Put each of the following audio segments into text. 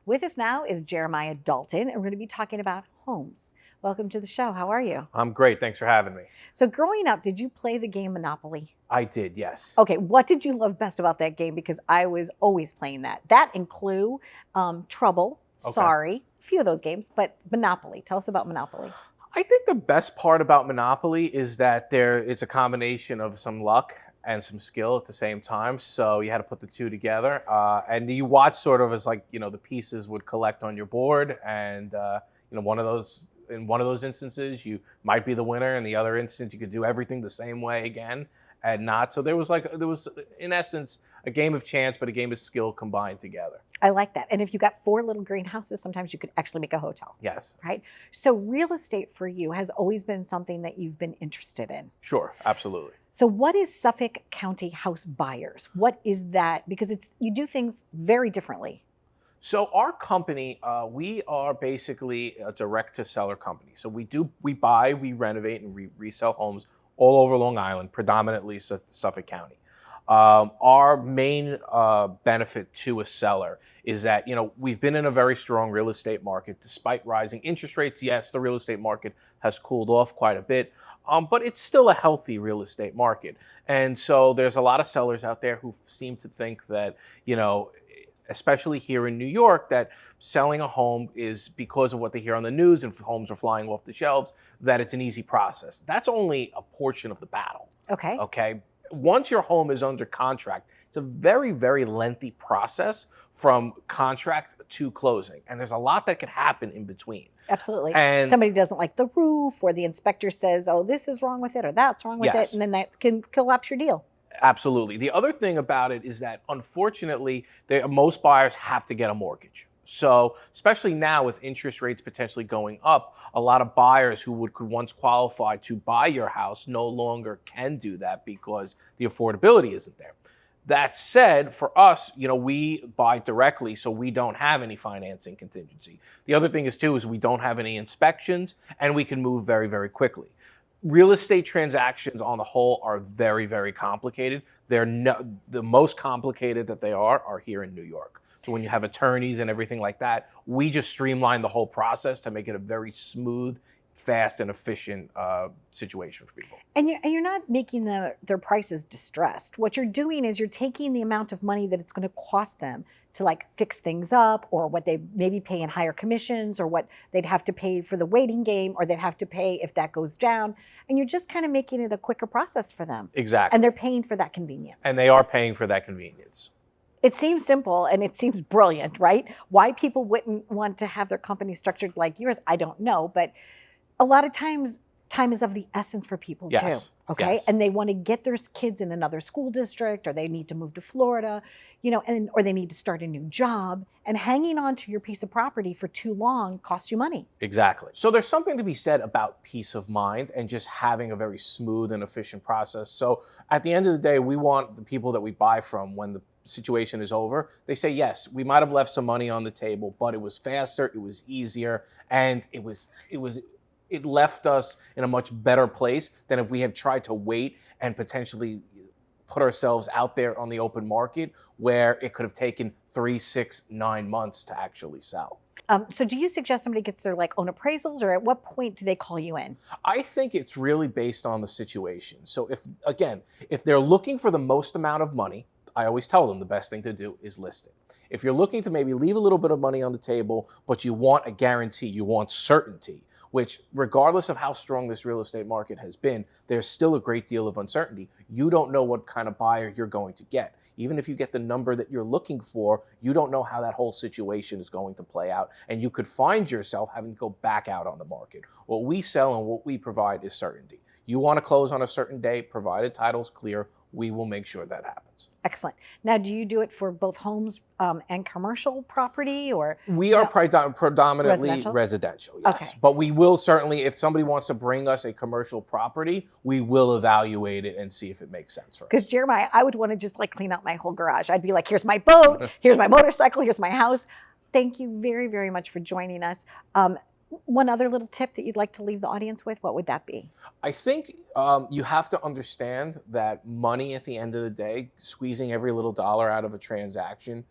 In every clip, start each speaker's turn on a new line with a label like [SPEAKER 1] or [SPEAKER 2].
[SPEAKER 1] With us now is Jeremiah Dalton, and we're going to be talking about homes. Welcome to the show. How are you?
[SPEAKER 2] I'm great. Thanks for having me.
[SPEAKER 1] So growing up, did you play the game Monopoly?
[SPEAKER 2] I did, yes.
[SPEAKER 1] Okay, what did you love best about that game? Because I was always playing that. That and Clue, Trouble,
[SPEAKER 2] Okay.
[SPEAKER 1] Sorry, a few of those games, but Monopoly. Tell us about Monopoly.
[SPEAKER 2] I think the best part about Monopoly is that it's a combination of some luck and some skill at the same time. So you had to put the two together. And you watch sort of as like, the pieces would collect on your board. And, in one of those instances, you might be the winner. In the other instance, you could do everything the same way again and not. So there was in essence, a game of chance, but a game of skill combined together.
[SPEAKER 1] I like that. And if you got 4 little greenhouses, sometimes you could actually make a hotel.
[SPEAKER 2] Yes.
[SPEAKER 1] Right? So real estate for you has always been something that you've been interested in.
[SPEAKER 2] Sure, absolutely.
[SPEAKER 1] So what is Suffolk County House Buyers? What is that? Because you do things very differently.
[SPEAKER 2] So our company, we are basically a direct-to-seller company. So we buy, we renovate, and resell homes all over Long Island, predominantly Suffolk County. Our main benefit to a seller is that, we've been in a very strong real estate market. Despite rising interest rates, yes, the real estate market has cooled off quite a bit, but it's still a healthy real estate market. And so there's a lot of sellers out there who seem to think that, especially here in New York, that selling a home is because of what they hear on the news and homes are flying off the shelves, that it's an easy process. That's only a portion of the battle.
[SPEAKER 1] Okay.
[SPEAKER 2] Okay. Once your home is under contract, it's a very, very lengthy process from contract to closing. And there's a lot that can happen in between.
[SPEAKER 1] Absolutely.
[SPEAKER 2] And
[SPEAKER 1] somebody doesn't like the roof, or the inspector says, oh, this is wrong with it, or that's wrong with it. And then that can collapse your deal.
[SPEAKER 2] Absolutely. The other thing about it is that, unfortunately, most buyers have to get a mortgage. So, especially now with interest rates potentially going up, a lot of buyers who could once qualify to buy your house no longer can do that because the affordability isn't there. That said, for us, we buy directly, so we don't have any financing contingency. The other thing is we don't have any inspections, and we can move very, very quickly. Real estate transactions on the whole are very, very complicated. The most complicated that they are here in New York. So when you have attorneys and everything like that, we just streamline the whole process to make it a very smooth, fast, and efficient situation for people.
[SPEAKER 1] And you're not making their prices distressed. What you're doing is you're taking the amount of money that it's going to cost them to fix things up, or what they maybe pay in higher commissions, or what they'd have to pay for the waiting game, or they'd have to pay if that goes down. And you're just kind of making it a quicker process for them.
[SPEAKER 2] Exactly.
[SPEAKER 1] And they're paying for that convenience.
[SPEAKER 2] And they are paying for that convenience.
[SPEAKER 1] It seems simple and it seems brilliant, right? Why people wouldn't want to have their company structured like yours, I don't know. But a lot of times, time is of the essence for people too. Okay.
[SPEAKER 2] Yes.
[SPEAKER 1] And they want to get their kids in another school district, or they need to move to Florida, or they need to start a new job. And hanging on to your piece of property for too long costs you money.
[SPEAKER 2] Exactly. So there's something to be said about peace of mind and just having a very smooth and efficient process. So at the end of the day, we want the people that we buy from, when the situation is over, they say, yes, we might have left some money on the table, but it was faster, it was easier, and it left us in a much better place than if we had tried to wait and potentially put ourselves out there on the open market, where it could have taken 3, 6, 9 months to actually sell.
[SPEAKER 1] So do you suggest somebody gets their own appraisals, or at what point do they call you in?
[SPEAKER 2] I think it's really based on the situation. So if they're looking for the most amount of money, I always tell them the best thing to do is list it. If you're looking to maybe leave a little bit of money on the table, but you want a guarantee, you want certainty, which regardless of how strong this real estate market has been, there's still a great deal of uncertainty. You don't know what kind of buyer you're going to get. Even if you get the number that you're looking for, you don't know how that whole situation is going to play out. And you could find yourself having to go back out on the market. What we sell and what we provide is certainty. You want to close on a certain day, provided title's clear, we will make sure that happens.
[SPEAKER 1] Excellent. Now, do you do it for both homes and commercial property, or?
[SPEAKER 2] We are predominantly residential, yes.
[SPEAKER 1] Okay.
[SPEAKER 2] But we will certainly, if somebody wants to bring us a commercial property, we will evaluate it and see if it makes sense for us.
[SPEAKER 1] Because Jeremiah, I would want to just clean out my whole garage. I'd be like, here's my boat, here's my motorcycle, here's my house. Thank you very, very much for joining us. One other little tip that you'd like to leave the audience with, what would that be?
[SPEAKER 2] I think you have to understand that money at the end of the day, squeezing every little dollar out of a transaction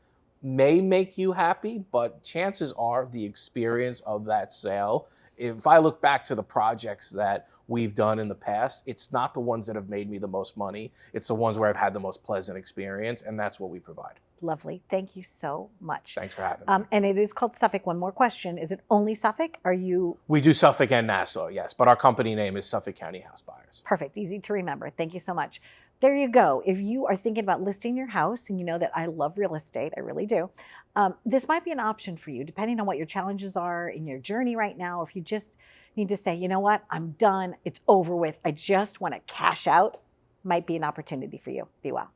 [SPEAKER 2] may make you happy, but chances are the experience of that sale, if I look back to the projects that we've done in the past, it's not the ones that have made me the most money. It's the ones where I've had the most pleasant experience, and that's what we provide.
[SPEAKER 1] Lovely. Thank you so much.
[SPEAKER 2] Thanks for having me.
[SPEAKER 1] And it is called Suffolk. One more question. Is it only Suffolk? Are you
[SPEAKER 2] We do Suffolk and Nassau, yes, but our company name is Suffolk County House Buyers.
[SPEAKER 1] perfect? Easy to remember. Thank you so much. There you go. If you are thinking about listing your house, and you know that I love real estate, I really do, this might be an option for you, depending on what your challenges are in your journey right now. Or if you just need to say, you know what, I'm done, it's over with, I just want to cash out, might be an opportunity for you. Be well.